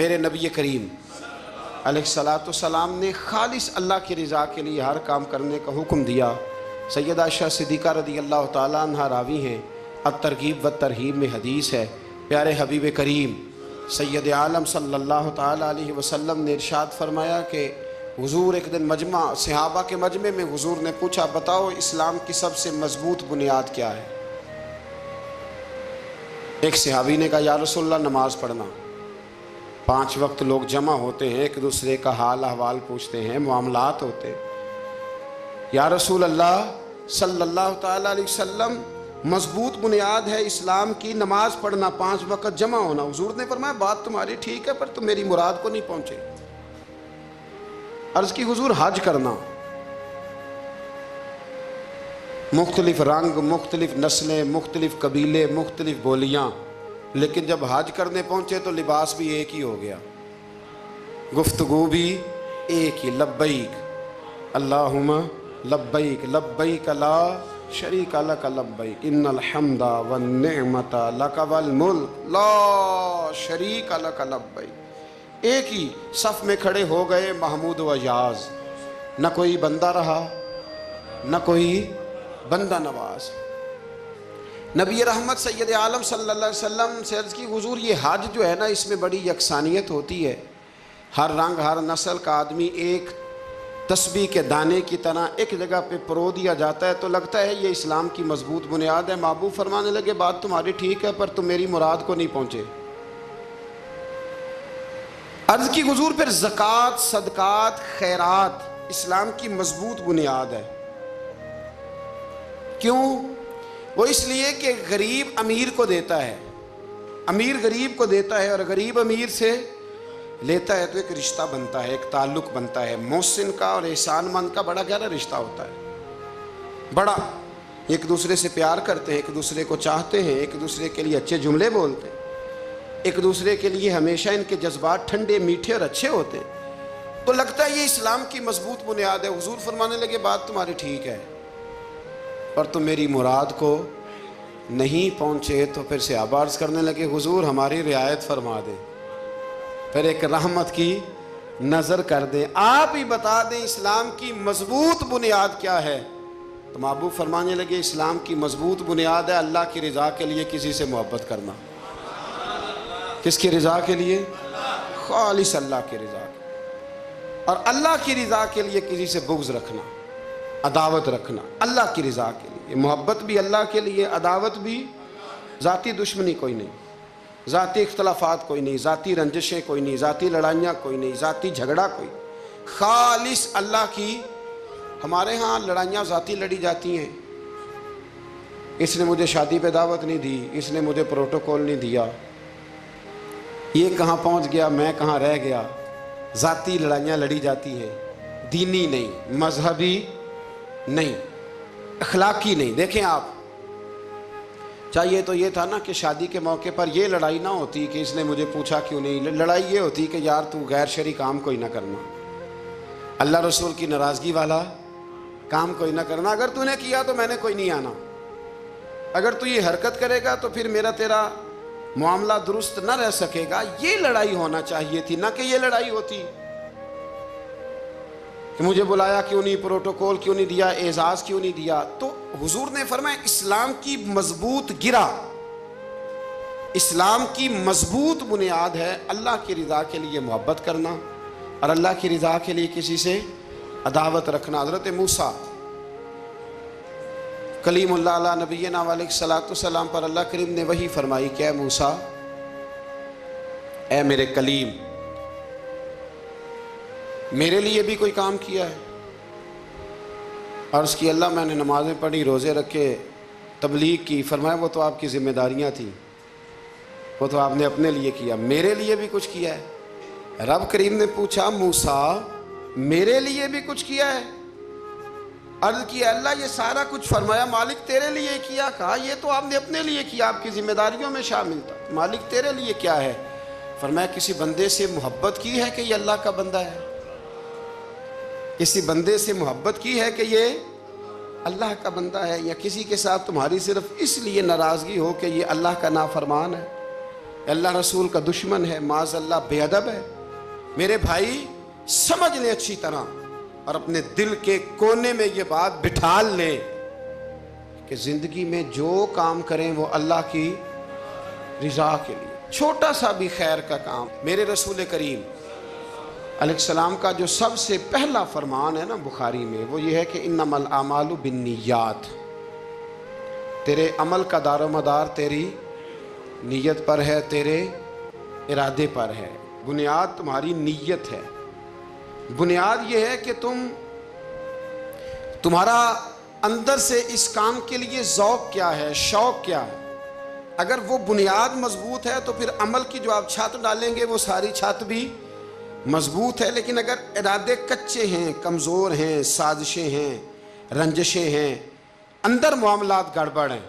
میرے نبی کریم علیہ الصلاۃ والسلام نے خالص اللہ کی رضا کے لیے ہر کام کرنے کا حکم دیا۔ سیدہ عائشہ صدیقہ رضی اللہ تعالیٰ عنہ راوی ہیں، الترغیب والترہیب میں حدیث ہے، پیارے حبیب کریم سید عالم صلی اللہ تعالیٰ علیہ وسلم نے ارشاد فرمایا کہ حضور ایک دن مجمع صحابہ کے مجمع میں حضور نے پوچھا، بتاؤ اسلام کی سب سے مضبوط بنیاد کیا ہے؟ ایک صحابی نے کہا یا رسول اللہ نماز پڑھنا۔ 5 وقت لوگ جمع ہوتے ہیں، ایک دوسرے کا حال احوال پوچھتے ہیں، معاملات ہوتے ہیں۔ یا رسول اللہ صلی اللہ تعالیٰ علیہ وسلم مضبوط بنیاد ہے اسلام کی نماز پڑھنا، 5 وقت جمع ہونا۔ حضور نے فرمایا بات تمہاری ٹھیک ہے پر تم میری مراد کو نہیں پہنچے۔ عرض کی حضور حج کرنا، مختلف رنگ، مختلف نسلیں، مختلف قبیلے، مختلف بولیاں، لیکن جب حج کرنے پہنچے تو لباس بھی ایک ہی ہو گیا، گفتگو بھی ایک ہی، لبیک اللہم لبیک لبیک لا شریک لک لبیک ان الحمد والنعمت لک والملک لا شریک لک لبیک۔ ایک ہی صف میں کھڑے ہو گئے محمود و یاز، نہ کوئی بندہ رہا نہ کوئی بندہ نواز۔ نبی رحمت سید عالم صلی اللہ علیہ وسلم سے عرض کی حضور یہ حج جو ہے نا اس میں بڑی یکسانیت ہوتی ہے، ہر رنگ ہر نسل کا آدمی ایک تسبیح کے دانے کی طرح ایک جگہ پہ پرو دیا جاتا ہے، تو لگتا ہے یہ اسلام کی مضبوط بنیاد ہے۔ محبوب فرمانے لگے بات تمہاری ٹھیک ہے پر تم میری مراد کو نہیں پہنچے۔ عرض کی حضور پھر زکوٰۃ، صدقات، خیرات اسلام کی مضبوط بنیاد ہے۔ کیوں؟ وہ اس لیے کہ غریب امیر کو دیتا ہے، امیر غریب کو دیتا ہے، اور غریب امیر سے لیتا ہے تو ایک رشتہ بنتا ہے، ایک تعلق بنتا ہے۔ محسن کا اور احسان مند کا بڑا گہرا رشتہ ہوتا ہے، بڑا ایک دوسرے سے پیار کرتے ہیں، ایک دوسرے کو چاہتے ہیں، ایک دوسرے کے لیے اچھے جملے بولتے ہیں، ایک دوسرے کے لیے ہمیشہ ان کے جذبات ٹھنڈے میٹھے اور اچھے ہوتے ہیں، تو لگتا ہے یہ اسلام کی مضبوط بنیاد ہے۔ حضور فرمانے لگے بات تمہاری ٹھیک ہے پر تم میری مراد کو نہیں پہنچے۔ تو پھر صحابہ عرض کرنے لگے حضور ہماری رعایت فرما دیں، پھر ایک رحمت کی نظر کر دیں، آپ ہی بتا دیں اسلام کی مضبوط بنیاد کیا ہے۔ تو محبوب فرمانے لگے اسلام کی مضبوط بنیاد ہے اللہ کی رضا کے لیے کسی سے محبت کرنا۔ کس کی رضا کے لیے؟ خالص اللہ کی رضا کے لیے، اور اللہ کی رضا کے لیے کسی سے بغض رکھنا، عداوت رکھنا، اللہ کی رضا کے لیے محبت بھی اللہ کے لیے، عداوت بھی، ذاتی دشمنی کوئی نہیں، ذاتی اختلافات کوئی نہیں، ذاتی رنجشیں کوئی نہیں، ذاتی لڑائیاں کوئی نہیں، ذاتی جھگڑا کوئی، خالص اللہ کی۔ ہمارے ہاں لڑائیاں ذاتی لڑی جاتی ہیں، اس نے مجھے شادی پہ دعوت نہیں دی، اس نے مجھے پروٹوکول نہیں دیا، یہ کہاں پہنچ گیا میں کہاں رہ گیا، ذاتی لڑائیاں لڑی جاتی ہیں، دینی نہیں، مذہبی نہیں، اخلاقی نہیں۔ دیکھیں آپ، چاہیے تو یہ تھا نا کہ شادی کے موقع پر یہ لڑائی نہ ہوتی کہ اس نے مجھے پوچھا کیوں نہیں، لڑائی یہ ہوتی کہ یار تو غیر شرعی کام کوئی نہ کرنا، اللہ رسول کی ناراضگی والا کام کوئی نہ کرنا، اگر تو نے کیا تو میں نے کوئی نہیں آنا، اگر تو یہ حرکت کرے گا تو پھر میرا تیرا معاملہ درست نہ رہ سکے گا۔ یہ لڑائی ہونا چاہیے تھی، نہ کہ یہ لڑائی ہوتی کہ مجھے بلایا کیوں نہیں، پروٹوکول کیوں نہیں دیا، اعزاز کیوں نہیں دیا۔ تو حضور نے فرمایا اسلام کی مضبوط گرہ، اسلام کی مضبوط بنیاد ہے اللہ کی رضا کے لیے محبت کرنا اور اللہ کی رضا کے لیے کسی سے عداوت رکھنا۔ حضرت موسیٰ کلیم اللہ علیہ نبینا علیہ الصلوۃ والسلام پر اللہ کریم نے وحی فرمائی کہ اے موسیٰ، اے میرے کلیم، میرے لیے بھی کوئی کام کیا ہے؟ عرض کی اللہ میں نے نمازیں پڑھی، روزے رکھے، تبلیغ کی۔ فرمایا وہ تو آپ کی ذمہ داریاں تھیں، وہ تو آپ نے اپنے لیے کیا، میرے لیے بھی کچھ کیا ہے؟ رب کریم نے پوچھا موسیٰ میرے لیے بھی کچھ کیا ہے؟ عرض کی اللہ یہ سارا کچھ، فرمایا مالک تیرے لیے کیا۔ کہا یہ تو آپ نے اپنے لیے کیا، آپ کی ذمہ داریوں میں شامل تھا، مالک تیرے لیے کیا ہے؟ فرمایا کسی بندے سے محبت کی ہے کہ یہ اللہ کا بندہ ہے، کسی بندے سے محبت کی ہے کہ یہ اللہ کا بندہ ہے، یا کسی کے ساتھ تمہاری صرف اس لیے ناراضگی ہو کہ یہ اللہ کا نافرمان ہے۔ اللہ رسول کا دشمن ہے، معاذ اللہ بے ادب ہے، میرے بھائی سمجھ لیں اچھی طرح اور اپنے دل کے کونے میں یہ بات بٹھا لیں کہ زندگی میں جو کام کریں وہ اللہ کی رضا کے لیے، چھوٹا سا بھی خیر کا کام۔ میرے رسول کریم علیہ السلام کا جو سب سے پہلا فرمان ہے نا بخاری میں، وہ یہ ہے کہ انما الاعمال بالنیات، تیرے عمل کا دار و مدار تیری نیت پر ہے، تیرے ارادے پر ہے۔ بنیاد تمہاری نیت ہے، بنیاد یہ ہے کہ تمہارا اندر سے اس کام کے لیے ذوق کیا ہے، شوق کیا ہے۔ اگر وہ بنیاد مضبوط ہے تو پھر عمل کی جو آپ چھت ڈالیں گے وہ ساری چھت بھی مضبوط ہے، لیکن اگر ارادے کچے ہیں، کمزور ہیں، سازشیں ہیں، رنجشیں ہیں، اندر معاملات گڑبڑ ہیں،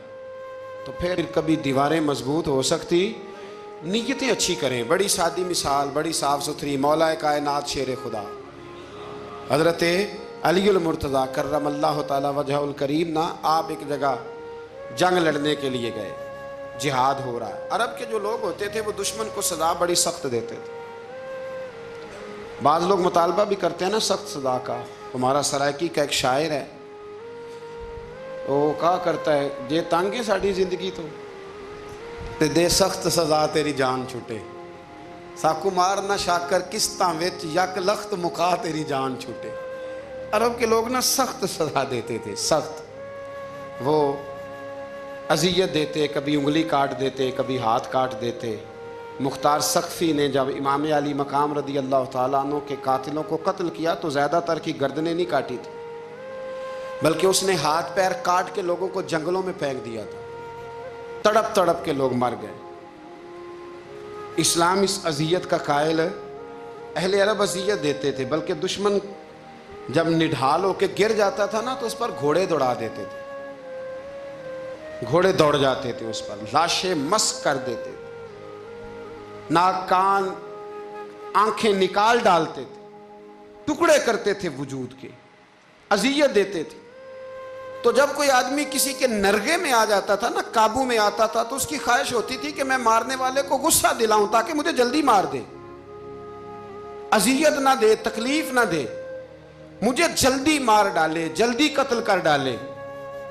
تو پھر کبھی دیواریں مضبوط ہو سکتی۔ نیتیں اچھی کریں۔ بڑی سادی مثال، بڑی صاف ستھری، مولا کائنات شیر خدا حضرت علی المرتضیٰ کرم اللہ تعالی وجہ الکریم نا، آپ ایک جگہ جنگ لڑنے کے لیے گئے، جہاد ہو رہا ہے۔ عرب کے جو لوگ ہوتے تھے وہ دشمن کو سزا بڑی سخت دیتے تھے۔ بعض لوگ مطالبہ بھی کرتے ہیں نا سخت سزا کا۔ ہمارا سرائکی کا ایک شاعر ہے، وہ کہا کرتا ہے، جے تنگ ہے ساڑی زندگی تو تے دے سخت سزا تیری جان چھوٹے، ساکو مار نہ شاکر کستاں وچ یک لخت مکا تیری جان چھوٹے۔ عرب کے لوگ نا سخت سزا دیتے تھے، سخت، وہ اذیت دیتے، کبھی انگلی کاٹ دیتے، کبھی ہاتھ کاٹ دیتے۔ مختار سقفی نے جب امام علی مقام رضی اللہ تعالیٰ عنہ کے قاتلوں کو قتل کیا تو زیادہ تر کی گردنیں نہیں کاٹی تھی، بلکہ اس نے ہاتھ پیر کاٹ کے لوگوں کو جنگلوں میں پھینک دیا تھا، تڑپ تڑپ کے لوگ مر گئے۔ اسلام اس اذیت کا قائل ہے۔ اہل عرب اذیت دیتے تھے، بلکہ دشمن جب نڈھال ہو کے گر جاتا تھا نا تو اس پر گھوڑے دوڑا دیتے تھے، گھوڑے دوڑ جاتے تھے اس پر، لاشیں مسک کر دیتے تھے، ناک کان آنکھیں نکال ڈالتے تھے، ٹکڑے کرتے تھے وجود کے، اذیت دیتے تھے۔ تو جب کوئی آدمی کسی کے نرغے میں آ جاتا تھا نا، قابو میں آتا تھا، تو اس کی خواہش ہوتی تھی کہ میں مارنے والے کو غصہ دلاؤں تاکہ مجھے جلدی مار دے، اذیت نہ دے، تکلیف نہ دے، مجھے جلدی مار ڈالے، جلدی قتل کر ڈالے۔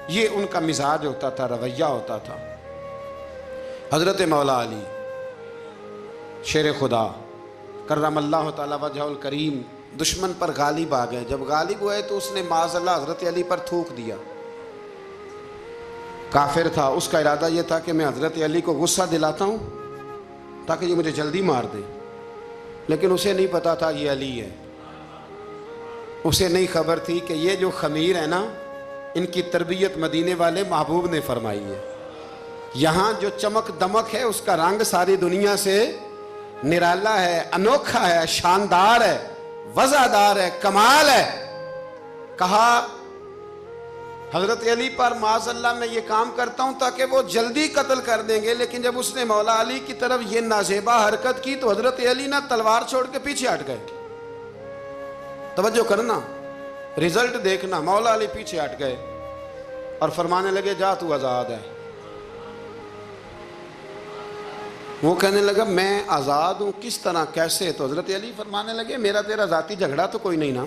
یہ ان کا مزاج ہوتا تھا، رویہ ہوتا تھا۔ حضرت مولا علی شیر خدا کرم اللہ تعالی وجہ الکریم دشمن پر غالب آ گئے۔ جب غالب ہوئے تو اس نے معاذ اللہ حضرت علی پر تھوک دیا۔ کافر تھا، اس کا ارادہ یہ تھا کہ میں حضرت علی کو غصہ دلاتا ہوں تاکہ یہ مجھے جلدی مار دے، لیکن اسے نہیں پتا تھا یہ علی ہے۔ اسے نہیں خبر تھی کہ یہ جو خمیر ہے نا، ان کی تربیت مدینے والے محبوب نے فرمائی ہے۔ یہاں جو چمک دمک ہے اس کا رنگ ساری دنیا سے نرالا ہے، انوکھا ہے، شاندار ہے، وزادار ہے، کمال ہے۔ کہا حضرت علی پر معاذ اللہ میں یہ کام کرتا ہوں تاکہ وہ جلدی قتل کر دیں گے، لیکن جب اس نے مولا علی کی طرف یہ نازیبا حرکت کی تو حضرت علی نہ تلوار چھوڑ کے پیچھے ہٹ گئے۔ توجہ کرنا، رزلٹ دیکھنا، مولا علی پیچھے ہٹ گئے اور فرمانے لگے جا تو آزاد ہے۔ وہ کہنے لگا میں آزاد ہوں، کس طرح، کیسے؟ تو حضرت علی فرمانے لگے میرا تیرا ذاتی جھگڑا تو کوئی نہیں نا،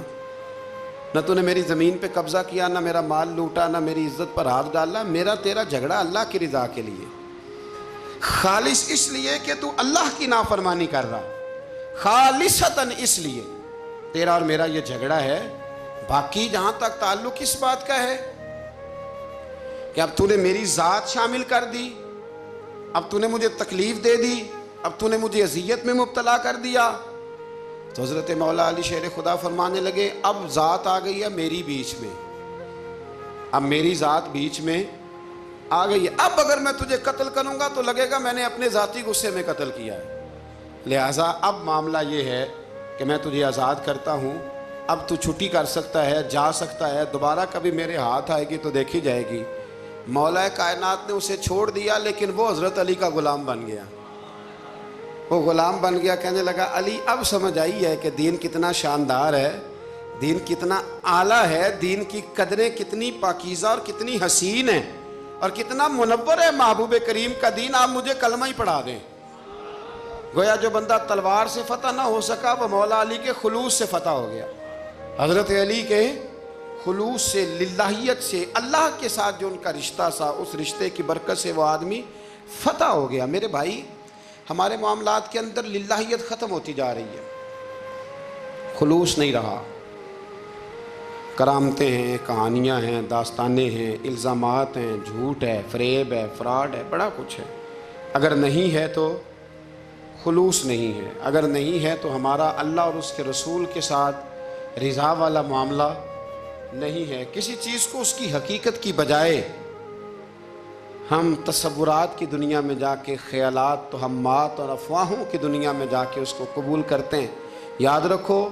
نہ تو نے میری زمین پہ قبضہ کیا، نہ میرا مال لوٹا، نہ میری عزت پر ہاتھ ڈالا۔ میرا تیرا جھگڑا اللہ کی رضا کے لیے، خالص اس لیے کہ تو اللہ کی نافرمانی کر رہا، خالصتاً اس لیے تیرا اور میرا یہ جھگڑا ہے۔ باقی جہاں تک تعلق اس بات کا ہے کہ اب تو نے میری ذات شامل کر دی، اب تو نے مجھے تکلیف دے دی، اب تو نے مجھے اذیت میں مبتلا کر دیا، تو حضرت مولا علی شیر خدا فرمانے لگے اب ذات آ گئی ہے میری بیچ میں، اب میری ذات بیچ میں آ گئی ہے، اب اگر میں تجھے قتل کروں گا تو لگے گا میں نے اپنے ذاتی غصے میں قتل کیا ہے، لہٰذا اب معاملہ یہ ہے کہ میں تجھے آزاد کرتا ہوں، اب تو چھٹی کر سکتا ہے، جا سکتا ہے، دوبارہ کبھی میرے ہاتھ آئے گی تو دیکھی جائے گی۔ مولا کائنات نے اسے چھوڑ دیا، لیکن وہ حضرت علی کا غلام بن گیا، وہ غلام بن گیا۔ کہنے لگا علی اب سمجھ آئی ہے کہ دین کتنا شاندار ہے، دین کتنا اعلیٰ ہے، دین کی قدریں کتنی پاکیزہ اور کتنی حسین ہیں، اور کتنا منور ہے محبوب کریم کا دین، آپ مجھے کلمہ ہی پڑھا دیں۔ گویا جو بندہ تلوار سے فتح نہ ہو سکا وہ مولا علی کے خلوص سے فتح ہو گیا. حضرت علی کے خلوص سے، للہیت سے، اللہ کے ساتھ جو ان کا رشتہ تھا، اس رشتے کی برکت سے وہ آدمی فتح ہو گیا. میرے بھائی، ہمارے معاملات کے اندر للہیت ختم ہوتی جا رہی ہے، خلوص نہیں رہا. کرامتیں ہیں، کہانیاں ہیں، داستانیں ہیں، الزامات ہیں، جھوٹ ہے، فریب ہے، فراڈ ہے، بڑا کچھ ہے. اگر نہیں ہے تو خلوص نہیں ہے. اگر نہیں ہے تو ہمارا اللہ اور اس کے رسول کے ساتھ رضا والا معاملہ نہیں ہے. کسی چیز کو اس کی حقیقت کی بجائے ہم تصورات کی دنیا میں جا کے، خیالات، توہمات اور افواہوں کی دنیا میں جا کے اس کو قبول کرتے ہیں. یاد رکھو،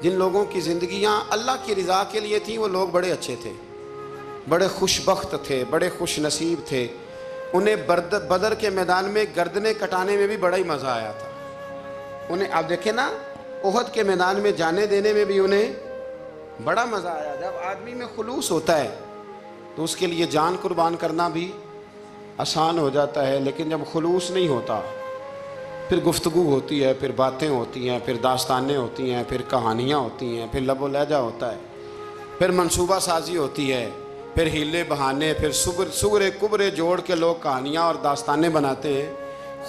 جن لوگوں کی زندگیاں اللہ کی رضا کے لیے تھیں وہ لوگ بڑے اچھے تھے، بڑے خوش بخت تھے، بڑے خوش نصیب تھے. انہیں بدر کے میدان میں گردنیں کٹانے میں بھی بڑا ہی مزہ آیا تھا. انہیں آپ دیکھیں نا، احد کے میدان میں جانے دینے میں بھی انہیں بڑا مزہ آیا. جب آدمی میں خلوص ہوتا ہے تو اس کے لیے جان قربان کرنا بھی آسان ہو جاتا ہے. لیکن جب خلوص نہیں ہوتا، پھر گفتگو ہوتی ہے، پھر باتیں ہوتی ہیں، پھر داستانیں ہوتی ہیں، پھر کہانیاں ہوتی ہیں، پھر لب و لہجہ ہوتا ہے، پھر منصوبہ سازی ہوتی ہے، پھر ہیلے بہانے، پھر سغرے کبرے جوڑ کے لوگ کہانیاں اور داستانیں بناتے ہیں.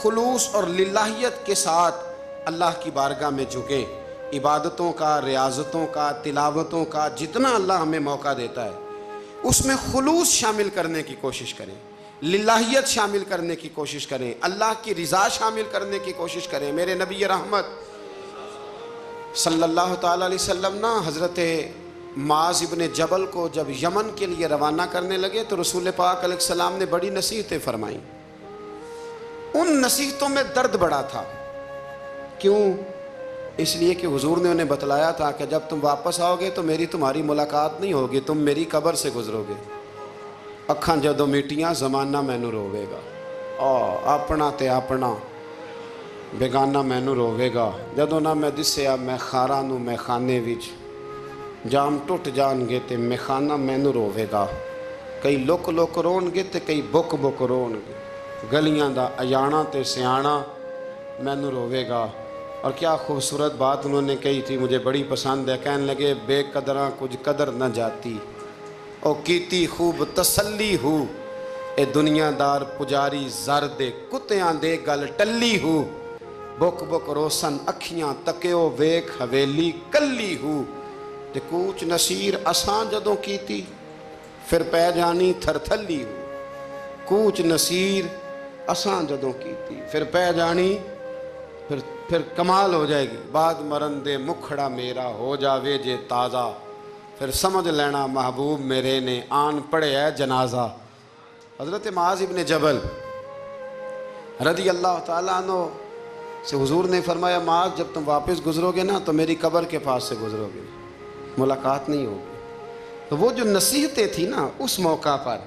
خلوص اور للہیت کے ساتھ اللہ کی بارگاہ میں جھکیں. عبادتوں کا، ریاضتوں کا، تلاوتوں کا جتنا اللہ ہمیں موقع دیتا ہے اس میں خلوص شامل کرنے کی کوشش کریں، للہیت شامل کرنے کی کوشش کریں، اللہ کی رضا شامل کرنے کی کوشش کریں. میرے نبی رحمت صلی اللہ تعالیٰ علیہ وسلم نا حضرت معاذ ابن جبل کو جب یمن کے لیے روانہ کرنے لگے تو رسول پاک علیہ السلام نے بڑی نصیحتیں فرمائیں. ان نصیحتوں میں درد بڑا تھا. کیوں؟ اس لیے کہ حضور نے انہیں بتلایا تھا کہ جب تم واپس آؤ گے تو میری تمہاری ملاقات نہیں ہوگی، تم میری قبر سے گزرو گے. اکھاں جدوں میٹیاں زمانہ مینوں روے گا، اپنا تے اپنا بیگانہ مینوں روے گا. جدوں نہ میں دسیا میں خاراں نوں میں خانے وچ، جام ٹوٹ جان گے تے میں خانہ مینوں روے گا. کئی لک لک رون گے تے کئی بک بک رون گے. گلیاں دا اجانا تے سیاਣਾ مینوں روے گا. اور کیا خوبصورت بات انہوں نے کہی تھی، مجھے بڑی پسند ہے. کہنے لگے بے قدراں کچھ قدر نہ جاتی، او کیتی خوب تسلی ہو، اے دنیا دار پجاری زر دے کتیاں دے گل ٹلی ہو. بک بک روسن اکھیاں تکیو ویکھ حویلی کلی ہو. تے کوچ نصیر اساں جدوں کیتی پھر پہ جانی تھر تھلی ہو. کوچ نصیر اساں جدوں کیتی پھر پہ جانی، پھر کمال ہو جائے گی. بعد مرن دے مکھڑا میرا ہو جاوے جے تازہ، پھر سمجھ لینا محبوب میرے نے آن پڑے ہے جنازہ. حضرت معاذ ابن جبل رضی اللہ تعالیٰ عنہ سے حضور نے فرمایا، معاذ جب تم واپس گزرو گے نا تو میری قبر کے پاس سے گزرو گے، ملاقات نہیں ہوگی. تو وہ جو نصیحتیں تھی نا اس موقع پر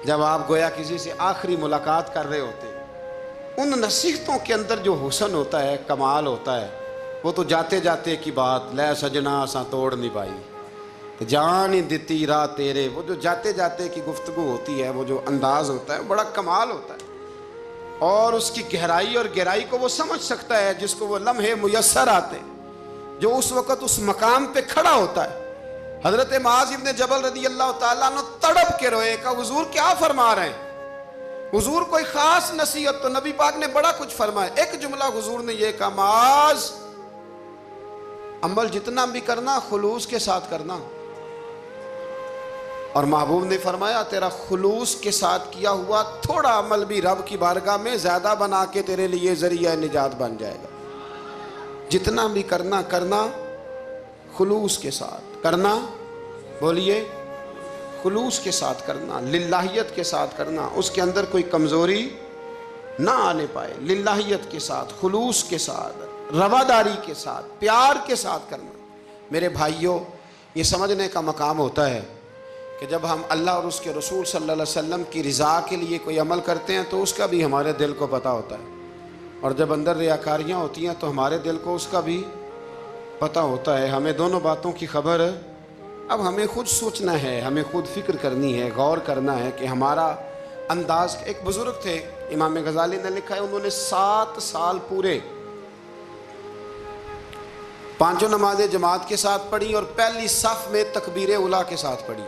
جب آپ گویا کسی سے آخری ملاقات کر رہے ہوتے، ان نصیحتوں کے اندر جو حسن ہوتا ہے، کمال ہوتا ہے، وہ تو جاتے جاتے کی بات لے سجنا اساں توڑ نہیں پائی جان ہی دتی راہ تیرے، وہ جو جاتے جاتے کی گفتگو ہوتی ہے، وہ جو انداز ہوتا ہے بڑا کمال ہوتا ہے. اور اس کی گہرائی اور گہرائی کو وہ سمجھ سکتا ہے جس کو وہ لمحے میسر آتے، جو اس وقت اس مقام پہ کھڑا ہوتا ہے. حضرت معاذ ابن جبل رضی اللہ تعالیٰ عنہ تڑپ کے روئے کہ حضور کیا فرما رہے ہیں. حضور کوئی خاص نصیحت تو نبی پاک نے بڑا کچھ فرمایا. ایک جملہ حضور نے یہ کہا، معاذ عمل جتنا بھی کرنا خلوص کے ساتھ کرنا. اور محبوب نے فرمایا تیرا خلوص کے ساتھ کیا ہوا تھوڑا عمل بھی رب کی بارگاہ میں زیادہ بنا کے تیرے لیے ذریعہ نجات بن جائے گا. جتنا بھی کرنا خلوص کے ساتھ کرنا. بولیے، خلوص کے ساتھ کرنا، للہیت کے ساتھ کرنا، اس کے اندر کوئی کمزوری نہ آنے پائے. للہیت کے ساتھ، خلوص کے ساتھ، رواداری کے ساتھ، پیار کے ساتھ کرنا. میرے بھائیوں، یہ سمجھنے کا مقام ہوتا ہے کہ جب ہم اللہ اور اس کے رسول صلی اللہ علیہ وسلم کی رضا کے لیے کوئی عمل کرتے ہیں تو اس کا بھی ہمارے دل کو پتہ ہوتا ہے. اور جب اندر ریاکاریاں ہوتی ہیں تو ہمارے دل کو اس کا بھی پتہ ہوتا ہے. ہمیں دونوں باتوں کی خبر اب ہمیں خود سوچنا ہے، ہمیں خود فکر کرنی ہے، غور کرنا ہے کہ ہمارا انداز. ایک بزرگ تھے امام غزالی نے لکھا ہے انہوں نے 7 سال پورے پانچوں نمازیں جماعت کے ساتھ پڑھی اور پہلی صف میں تکبیر اولیٰ کے ساتھ پڑھی.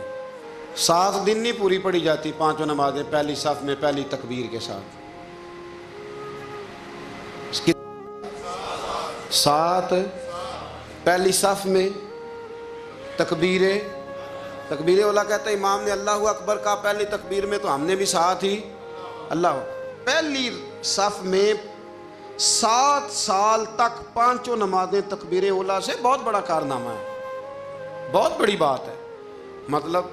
7 دن نہیں پوری پڑھی جاتی پانچوں نمازیں پہلی صف میں پہلی تکبیر کے ساتھ. 7 پہلی صف میں تکبیر اولیٰ. کہتا ہے امام نے اللہ اکبر کہا پہلی تکبیر میں تو ہم نے بھی ساتھ ہی اللہ. پہلی صف میں 7 سال تک پانچوں نمازیں تکبیر اولیٰ سے بہت بڑا کارنامہ ہے, بہت بڑی بات ہے. مطلب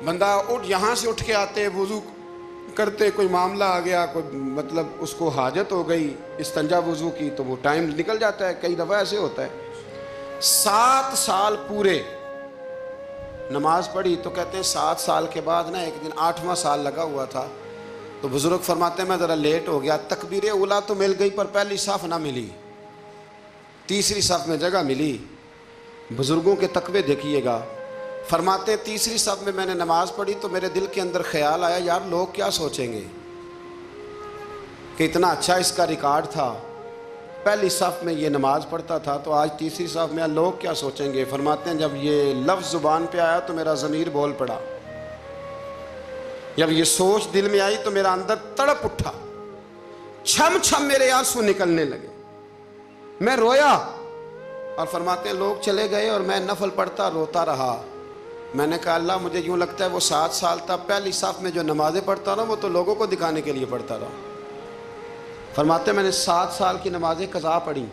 بندہ یہاں سے اٹھ کے آتے وضو کرتے, کوئی معاملہ آ گیا, کوئی مطلب اس کو حاجت ہو گئی استنجا وضو کی, تو وہ ٹائم نکل جاتا ہے. کئی دفعہ ایسے ہوتا ہے. 7 سال پورے نماز پڑھی. تو کہتے ہیں 7 سال کے بعد نا ایک دن 8واں سال لگا ہوا تھا, تو بزرگ فرماتے ہیں میں ذرا لیٹ ہو گیا, تکبیر اولیٰ تو مل گئی پر پہلی صف نہ ملی, تیسری صف میں جگہ ملی. بزرگوں کے تقوی دیکھیے گا. فرماتے ہیں تیسری صف میں میں نے نماز پڑھی تو میرے دل کے اندر خیال آیا یار لوگ کیا سوچیں گے کہ اتنا اچھا اس کا ریکارڈ تھا, پہلی صف میں یہ نماز پڑھتا تھا تو آج تیسری صف میں لوگ کیا سوچیں گے. فرماتے ہیں جب یہ لفظ زبان پہ آیا تو میرا ضمیر بول پڑا, جب یہ سوچ دل میں آئی تو میرا اندر تڑپ اٹھا, چھم چھم میرے آنسو نکلنے لگے, میں رویا. اور فرماتے ہیں لوگ چلے گئے اور میں نفل پڑھتا روتا رہا. میں نے کہا اللہ مجھے یوں لگتا ہے وہ 7 سال تک پہلی صف میں جو نمازیں پڑھتا رہا وہ تو لوگوں کو دکھانے کے لیے پڑھتا رہا. فرماتے ہیں میں نے 7 سال کی نمازیں قضا پڑھی,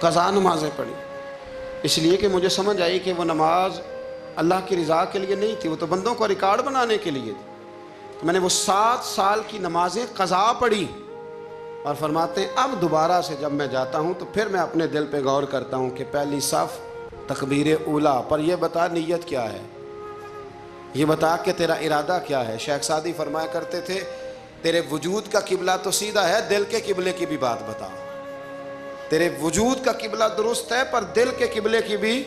قضا نمازیں پڑھی, اس لیے کہ مجھے سمجھ آئی کہ وہ نماز اللہ کی رضا کے لیے نہیں تھی, وہ تو بندوں کو ریکارڈ بنانے کے لیے تھی. تو میں نے وہ 7 سال کی نمازیں قضا پڑھی. اور فرماتے ہیں اب دوبارہ سے جب میں جاتا ہوں تو پھر میں اپنے دل پہ غور کرتا ہوں کہ پہلی صف تکبیر اولیٰ پر یہ بتا نیت کیا ہے, یہ بتا کہ تیرا ارادہ کیا ہے. شیخ سعدی فرمایا کرتے تھے تیرے وجود کا قبلہ تو سیدھا ہے, دل کے قبلے کی بھی بات بتا. تیرے وجود کا قبلہ درست ہے پر دل کے قبلے کی بھی,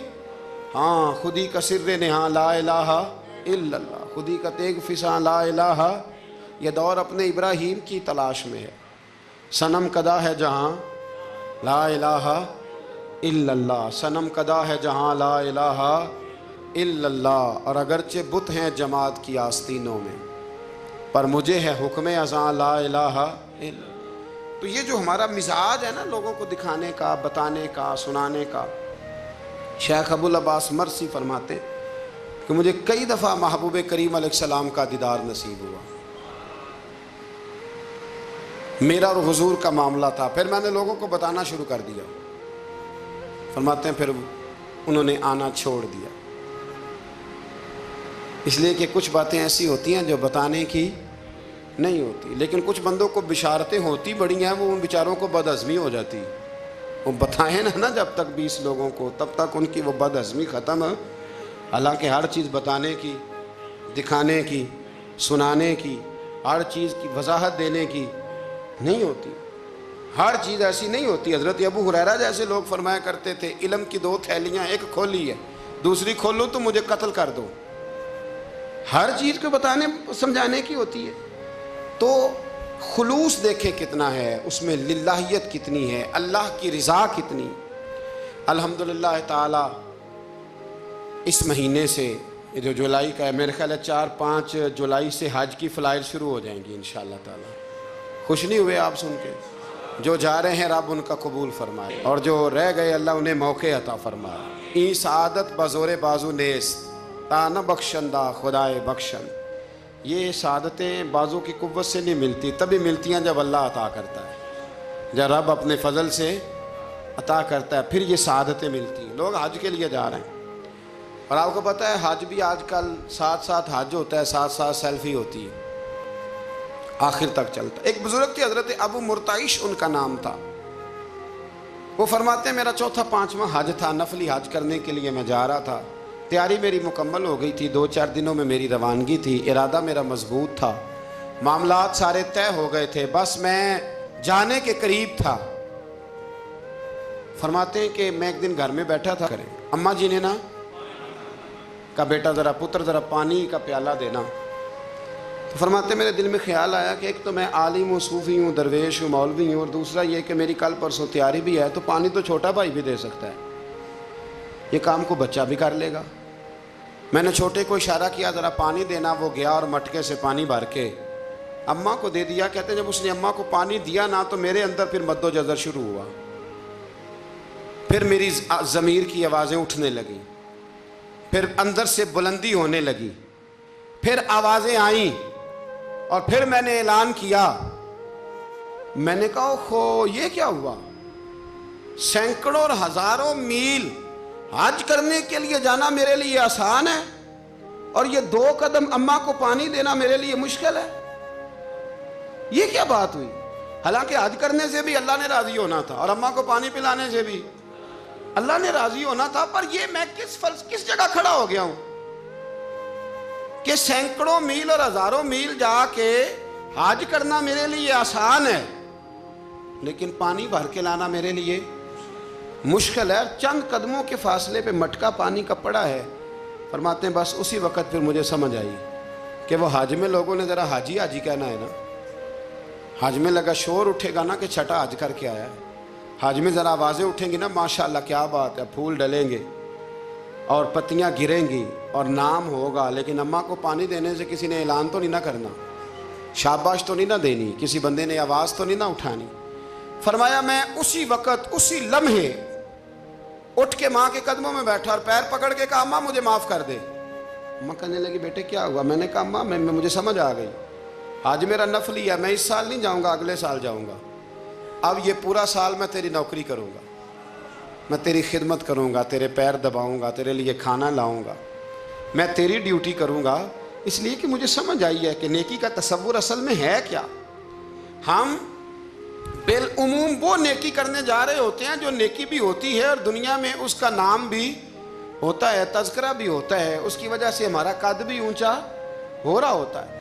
ہاں خودی کا سر نہاں لا الہ الا اللہ, خودی کا تیگ فساں لا الہ. یہ دور اپنے ابراہیم کی تلاش میں ہے. صنم کدا ہے جہاں لا الہ الا اللہ, صنم کدا ہے جہاں لا الہ الا اللہ. اور اگرچہ بت ہیں جماعت کی آستینوں میں پر مجھے ہے حکم ازاں لا الہ الا اللہ. تو یہ جو ہمارا مزاج ہے نا لوگوں کو دکھانے کا, بتانے کا, سنانے کا. شیخ ابو العباس مرسی فرماتے ہیں کہ مجھے کئی دفعہ محبوب کریم علیہ السلام کا دیدار نصیب ہوا. میرا اور حضور کا معاملہ تھا, پھر میں نے لوگوں کو بتانا شروع کر دیا. فرماتے ہیں پھر انہوں نے آنا چھوڑ دیا, اس لیے کہ کچھ باتیں ایسی ہوتی ہیں جو بتانے کی نہیں ہوتی. لیکن کچھ بندوں کو بشارتیں ہوتی بڑی ہیں, وہ ان بیچاروں کو بد ہضمی ہو جاتی. وہ بتائیں نا جب تک 20 لوگوں کو, تب تک ان کی وہ بد ہضمی ختم ہے. حالانکہ ہر چیز بتانے کی, دکھانے کی, سنانے کی, ہر چیز کی وضاحت دینے کی نہیں ہوتی. ہر چیز ایسی نہیں ہوتی. حضرت ابو ہریرہ جیسے لوگ فرمایا کرتے تھے علم کی 2 تھیلیاں, ایک کھولی ہے دوسری کھولو تو مجھے قتل کر دو. ہر چیز کو بتانے سمجھانے کی ہوتی ہے. تو خلوص دیکھیں کتنا ہے اس میں, للہیت کتنی ہے, اللہ کی رضا کتنی. الحمدللہ تعالی اس مہینے سے جو جولائی کا ہے, میرے خیال ہے 4-5 جولائی سے حج کی فلائٹ شروع ہو جائیں گی انشاءاللہ تعالی. خوش نہیں ہوئے آپ سن کے؟ جو جا رہے ہیں رب ان کا قبول فرمائے, اور جو رہ گئے اللہ انہیں موقع عطا فرمائے. ای سعادت بزور بازو نیست تا نہ بخشندہ خدائے بخشن. یہ سعادتیں بازو کی قوت سے نہیں ملتی, تبھی ملتی ہیں جب اللہ عطا کرتا ہے, جب رب اپنے فضل سے عطا کرتا ہے پھر یہ سعادتیں ملتی ہیں. لوگ حج کے لیے جا رہے ہیں, اور آپ کو پتہ ہے حج بھی آج کل ساتھ حج ہوتا ہے, ساتھ سیلفی ہوتی ہے, آخر تک چلتا. ایک بزرگ تھے حضرت ابو مرتعش ان کا نام تھا. وہ فرماتے ہیں میرا 4-5واں حج تھا, نفلی حج کرنے کے لیے میں جا رہا تھا. تیاری میری مکمل ہو گئی تھی, 2-4 دنوں میں میری روانگی تھی, ارادہ میرا مضبوط تھا, معاملات سارے طے ہو گئے تھے, بس میں جانے کے قریب تھا. فرماتے ہیں کہ میں ایک دن گھر میں بیٹھا تھا, اماں جی نے نا کہا بیٹا ذرا پانی کا پیالہ دینا. تو فرماتے میرے دل میں خیال آیا کہ ایک تو میں عالم ہوں، صوفی ہوں، درویش ہوں، مولوی ہوں، اور دوسرا یہ کہ میری کل پرسوں تیاری بھی ہے، تو پانی تو چھوٹا بھائی بھی دے سکتا ہے، یہ کام کو بچہ بھی کر لے گا۔ میں نے چھوٹے کو اشارہ کیا ذرا پانی دینا، وہ گیا اور مٹکے سے پانی بھر کے اماں کو دے دیا۔ کہتے ہیں جب اس نے اماں کو پانی دیا نا تو میرے اندر پھر مد و جزر شروع ہوا، پھر میری ضمیر کی آوازیں اٹھنے لگیں، پھر اندر سے بلندی ہونے لگی، پھر آوازیں آئیں، اور پھر میں نے اعلان کیا، میں نے کہا اوہو یہ کیا ہوا؟ سینکڑوں اور ہزاروں میل حج کرنے کے لیے جانا میرے لیے آسان ہے، اور یہ 2 قدم اماں کو پانی دینا میرے لیے مشکل ہے، یہ کیا بات ہوئی؟ حالانکہ حج کرنے سے بھی اللہ نے راضی ہونا تھا، اور اماں کو پانی پلانے سے بھی اللہ نے راضی ہونا تھا، پر یہ میں کس جگہ کھڑا ہو گیا ہوں کہ سینکڑوں میل اور ہزاروں میل جا کے حج کرنا میرے لیے آسان ہے، لیکن پانی بھر کے لانا میرے لیے مشکل ہے۔ چند قدموں کے فاصلے پہ مٹکا پانی کا پڑا ہے۔ فرماتے ہیں بس اسی وقت پھر مجھے سمجھ آئی کہ وہ حج میں لوگوں نے ذرا حاجی حاجی کہنا ہے نا، حج میں لگا شور اٹھے گا نا کہ چھٹا حج کر کے آیا ہے، حج میں ذرا آوازیں اٹھیں گی نا ماشاءاللہ کیا بات ہے، پھول ڈلیں گے اور پتیاں گریں گی اور نام ہوگا، لیکن اماں کو پانی دینے سے کسی نے اعلان تو نہیں نہ کرنا، شاباش تو نہیں نہ دینی، کسی بندے نے آواز تو نہیں نہ اٹھانی۔ فرمایا میں اسی وقت اسی لمحے اٹھ کے ماں کے قدموں میں بیٹھا اور پیر پکڑ کے کہا اماں مجھے معاف کر دے۔ اماں کہنے لگی بیٹے کیا ہوا؟ میں نے کہا اماں مجھے سمجھ آ گئی، آج میرا نفلی ہے، میں اس سال نہیں جاؤں گا، اگلے سال جاؤں گا، اب یہ پورا سال میں تیری نوکری کروں گا، میں تیری خدمت کروں گا، تیرے پیر دباؤں گا، تیرے لیے کھانا لاؤں گا، میں تیری ڈیوٹی کروں گا، اس لیے کہ مجھے سمجھ آئی ہے کہ نیکی کا تصور اصل میں ہے کیا۔ ہم بالعموم وہ نیکی کرنے جا رہے ہوتے ہیں جو نیکی بھی ہوتی ہے اور دنیا میں اس کا نام بھی ہوتا ہے، تذکرہ بھی ہوتا ہے، اس کی وجہ سے ہمارا قد بھی اونچا ہو رہا ہوتا ہے۔